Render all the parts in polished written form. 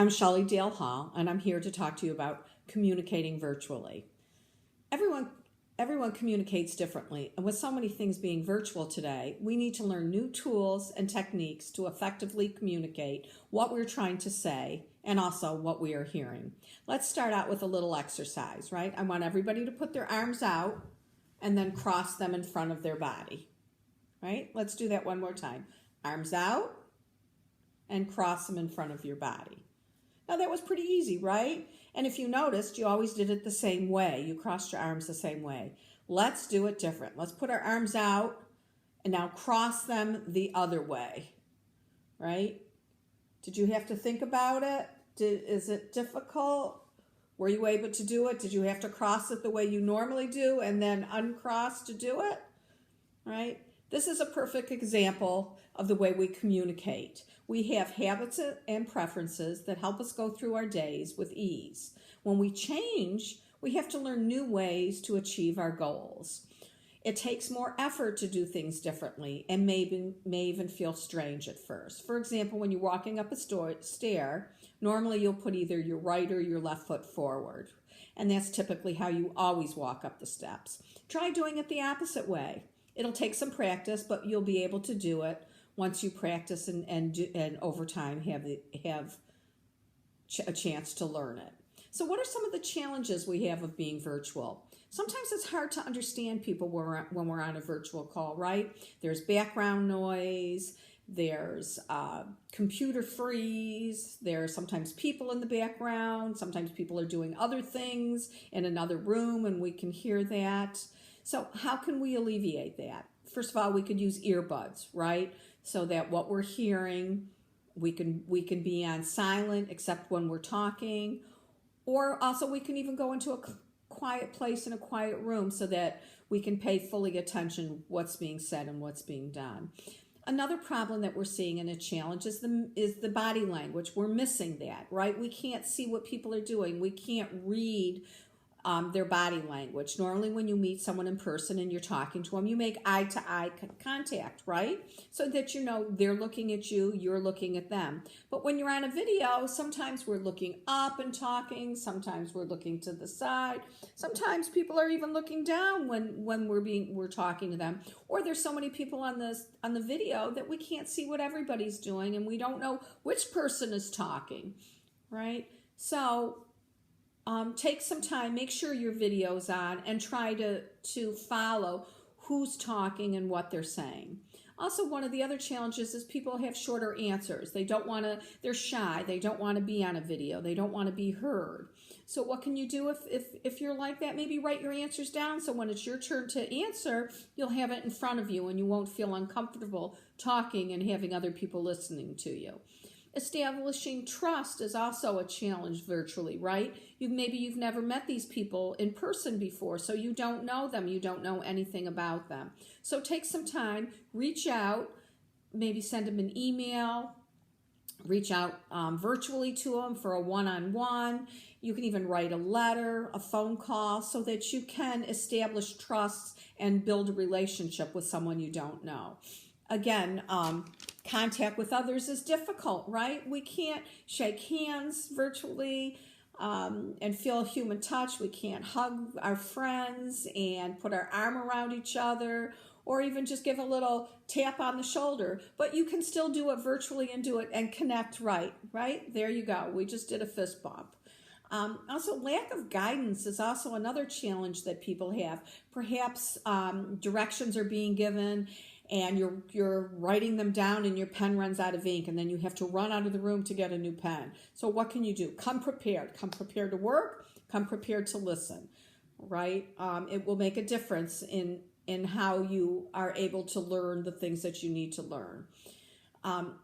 I'm Shelley Dale Hall, and I'm here to talk to you about communicating virtually. Everyone communicates differently, and with so many things being virtual today, we need to learn new tools and techniques to effectively communicate what we're trying to say and also what we are hearing. Let's start out with a little exercise, right? I want everybody to put their arms out and then cross them in front of their body, right? Let's do that one more time. Arms out and cross them in front of your body. Now that was pretty easy, right? And if you noticed, you always did it the same way. You crossed your arms the same way. Let's do it different. Let's put our arms out and now cross them the other way, right? Did you have to think about it? Is it difficult? Were you able to do it? Did you have to cross it the way you normally do and then uncross to do it? Right? This is a perfect example of the way we communicate. We have habits and preferences that help us go through our days with ease. When we change, we have to learn new ways to achieve our goals. It takes more effort to do things differently and may even feel strange at first. For example, when you're walking up a stair, normally you'll put either your right or your left foot forward. And that's typically how you always walk up the steps. Try doing it the opposite way. It'll take some practice, but you'll be able to do it once you practice and over time have a chance to learn it. So what are some of the challenges we have of being virtual? Sometimes it's hard to understand people when we're on a virtual call, right? There's background noise, there's computer freeze, there are sometimes people in the background, sometimes people are doing other things in another room and we can hear that. So how can we alleviate that? First of all, we could use earbuds, right? So that what we're hearing, we can be on silent except when we're talking. Or also we can even go into a quiet place in a quiet room so that we can pay fully attention what's being said and what's being done. Another problem that we're seeing in a challenge is the body language. We're missing that, right? We can't see what people are doing. We can't read their body language. Normally when you meet someone in person and you're talking to them, you make eye-to-eye contact, right? So that you know they're looking at you, you're looking at them. But when you're on a video, sometimes we're looking up and talking, sometimes we're looking to the side, sometimes people are even looking down when we're talking to them. Or there's so many people on the video that we can't see what everybody's doing and we don't know which person is talking, right? So take some time, make sure your video's on, and try to follow who's talking and what they're saying. Also, one of the other challenges is people have shorter answers. They're shy, they don't want to be on a video, they don't want to be heard. So what can you do if you're like that? Maybe write your answers down so when it's your turn to answer, you'll have it in front of you and you won't feel uncomfortable talking and having other people listening to you. Establishing trust is also a challenge virtually, right? Maybe you've never met these people in person before, so you don't know them, you don't know anything about them. So take some time, reach out, maybe send them an email, reach out virtually to them for a one-on-one. You can even write a letter, a phone call, so that you can establish trust and build a relationship with someone you don't know. Again, contact with others is difficult, right? We can't shake hands virtually and feel human touch. We can't hug our friends and put our arm around each other or even just give a little tap on the shoulder. But you can still do it virtually and do it and connect right? There you go. We just did a fist bump. Also, lack of guidance is also another challenge that people have. Perhaps directions are being given and you're writing them down and your pen runs out of ink and then you have to run out of the room to get a new pen. So what can you do? Come prepared to work, come prepared to listen, right? It will make a difference in how you are able to learn the things that you need to learn.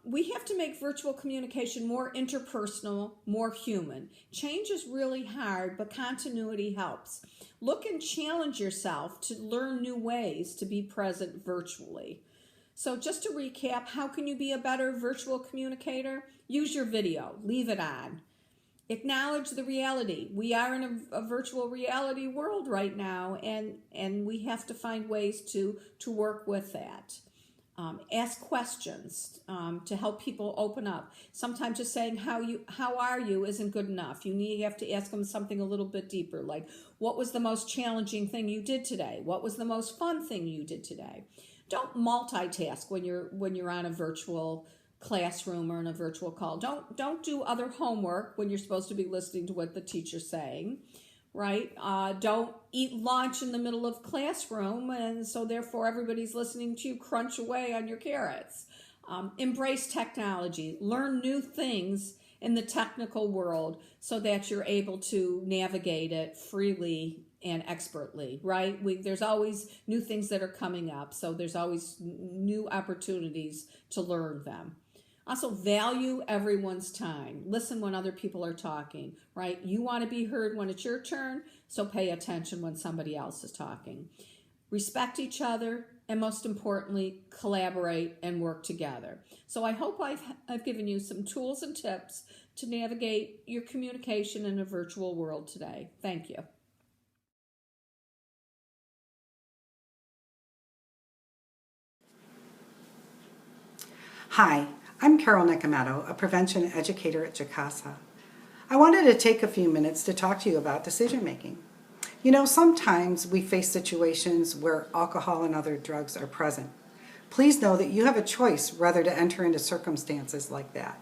We have to make virtual communication more interpersonal, more human. Change is really hard, but continuity helps. Look and challenge yourself to learn new ways to be present virtually. So just to recap, how can you be a better virtual communicator? Use your video, leave it on. Acknowledge the reality. We are in a virtual reality world right now, and we have to find ways to work with that. Ask questions to help people open up. Sometimes just saying how are you isn't good enough. You have to ask them something a little bit deeper, like what was the most challenging thing you did today? What was the most fun thing you did today? Don't multitask when you're on a virtual classroom or in a virtual call. Don't do other homework when you're supposed to be listening to what the teacher's saying. Right? Don't eat lunch in the middle of classroom, and so therefore everybody's listening to you crunch away on your carrots. Embrace technology. Learn new things in the technical world so that you're able to navigate it freely and expertly, right? There's always new things that are coming up, so there's always new opportunities to learn them. Also, value everyone's time. Listen when other people are talking, right? You want to be heard when it's your turn, so pay attention when somebody else is talking. Respect each other, and most importantly, collaborate and work together. So I hope I've given you some tools and tips to navigate your communication in a virtual world today. Thank you. Hi, I'm Carol Nicometto, a prevention educator at GCASA. I wanted to take a few minutes to talk to you about decision making. You know, sometimes we face situations where alcohol and other drugs are present. Please know that you have a choice whether to enter into circumstances like that.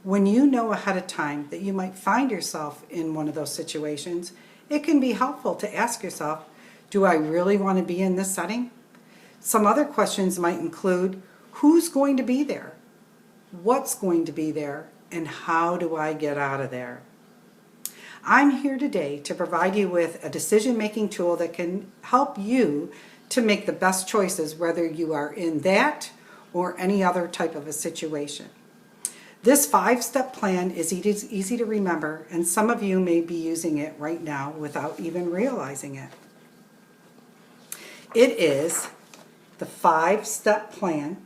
When you know ahead of time that you might find yourself in one of those situations, it can be helpful to ask yourself, do I really want to be in this setting? Some other questions might include, who's going to be there? What's going to be there, and how do I get out of there? I'm here today to provide you with a decision-making tool that can help you to make the best choices whether you are in that or any other type of a situation. This 5-step plan is easy to remember, and some of you may be using it right now without even realizing it. It is the 5-step plan.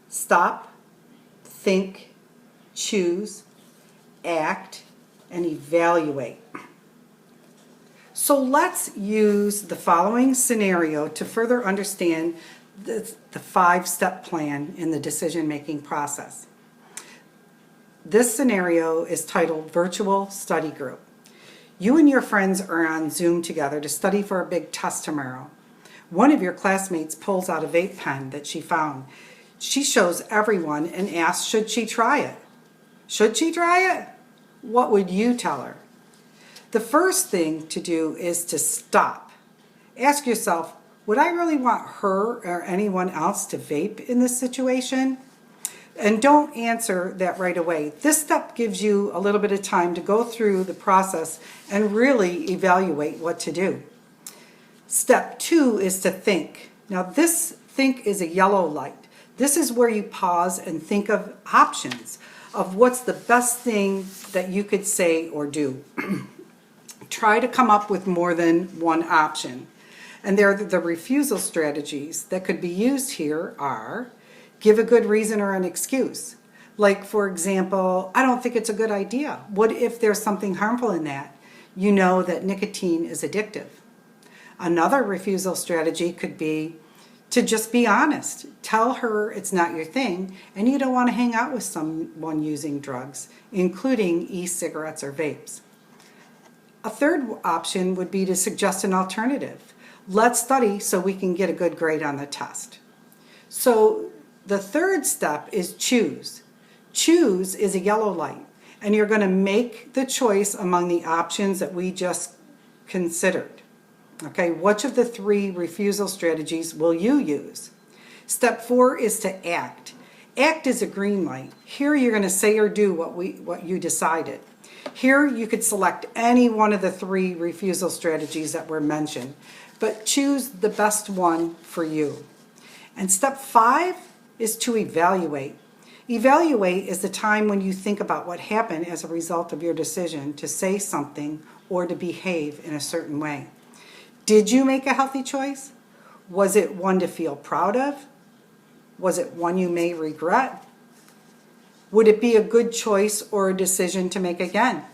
Stop, think, choose, act, and evaluate. So let's use the following scenario to further understand the 5-step plan in the decision-making process. This scenario is titled Virtual Study Group. You and your friends are on Zoom together to study for a big test tomorrow. One of your classmates pulls out a vape pen that she found. She shows everyone and asks, should she try it? Should she try it? What would you tell her? The first thing to do is to stop. Ask yourself, would I really want her or anyone else to vape in this situation? And don't answer that right away. This step gives you a little bit of time to go through the process and really evaluate what to do. Step 2 is to think. Now this think is a yellow light. This is where you pause and think of options, of what's the best thing that you could say or do. Try to come up with more than one option. And the refusal strategies that could be used here are, give a good reason or an excuse. Like, for example, I don't think it's a good idea. What if there's something harmful in that? You know that nicotine is addictive. Another refusal strategy could be to just be honest. Tell her it's not your thing and you don't want to hang out with someone using drugs, including e-cigarettes or vapes. A third option would be to suggest an alternative. Let's study so we can get a good grade on the test. So the third step is choose. Choose is a yellow light, and you're going to make the choice among the options that we just considered. Okay, which of the 3 refusal strategies will you use? Step 4 is to act. Act is a green light. Here you're going to say or do what you decided. Here you could select any one of the 3 refusal strategies that were mentioned, but choose the best one for you. And step 5 is to evaluate. Evaluate is the time when you think about what happened as a result of your decision to say something or to behave in a certain way. Did you make a healthy choice? Was it one to feel proud of? Was it one you may regret? Would it be a good choice or a decision to make again?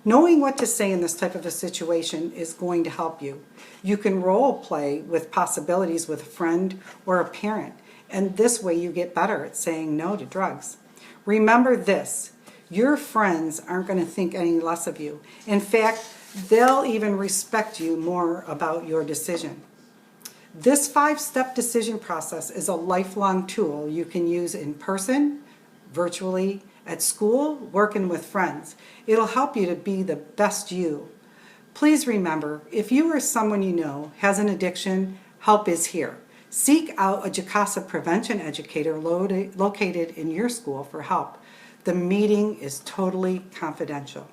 Knowing what to say in this type of a situation is going to help you. You can role play with possibilities with a friend or a parent, and this way you get better at saying no to drugs. Remember this, your friends aren't going to think any less of you. In fact, they'll even respect you more about your decision. This 5-step decision process is a lifelong tool you can use in person, virtually, at school, working with friends. It'll help you to be the best you. Please remember, if you or someone you know has an addiction, help is here. Seek out a GCASA Prevention educator located in your school for help. The meeting is totally confidential.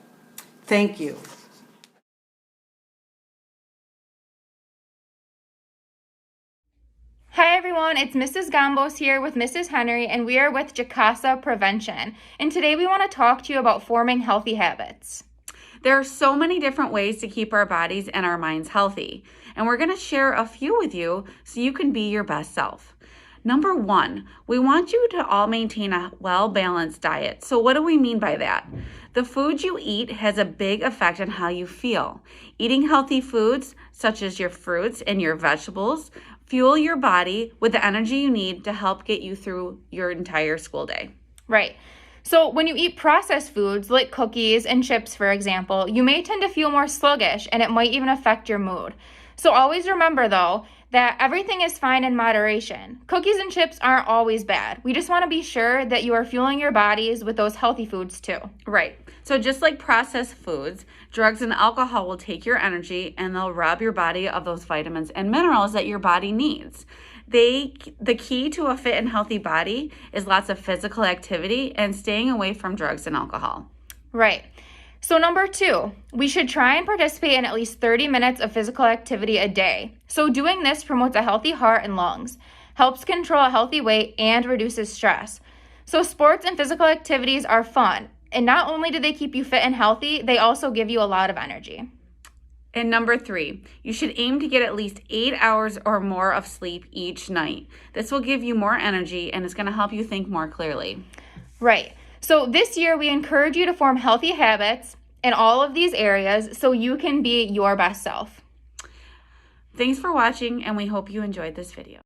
Thank you. Hi everyone, it's Mrs. Gambos here with Mrs. Henry, and we are with GCASA Prevention. And today we want to talk to you about forming healthy habits. There are so many different ways to keep our bodies and our minds healthy, and we're going to share a few with you so you can be your best self. Number 1, we want you to all maintain a well-balanced diet. So what do we mean by that? The food you eat has a big effect on how you feel. Eating healthy foods, such as your fruits and your vegetables, fuel your body with the energy you need to help get you through your entire school day. Right. So when you eat processed foods like cookies and chips, for example, you may tend to feel more sluggish, and it might even affect your mood. So always remember, though, that everything is fine in moderation. Cookies and chips aren't always bad. We just want to be sure that you are fueling your bodies with those healthy foods too. Right. So just like processed foods, drugs and alcohol will take your energy and they'll rob your body of those vitamins and minerals that your body needs. The key to a fit and healthy body is lots of physical activity and staying away from drugs and alcohol. Right. So number 2, we should try and participate in at least 30 minutes of physical activity a day. So doing this promotes a healthy heart and lungs, helps control a healthy weight, and reduces stress. So sports and physical activities are fun, and not only do they keep you fit and healthy, they also give you a lot of energy. And number 3, you should aim to get at least 8 hours or more of sleep each night. This will give you more energy and it's going to help you think more clearly. Right. So this year, we encourage you to form healthy habits in all of these areas so you can be your best self. Thanks for watching, and we hope you enjoyed this video.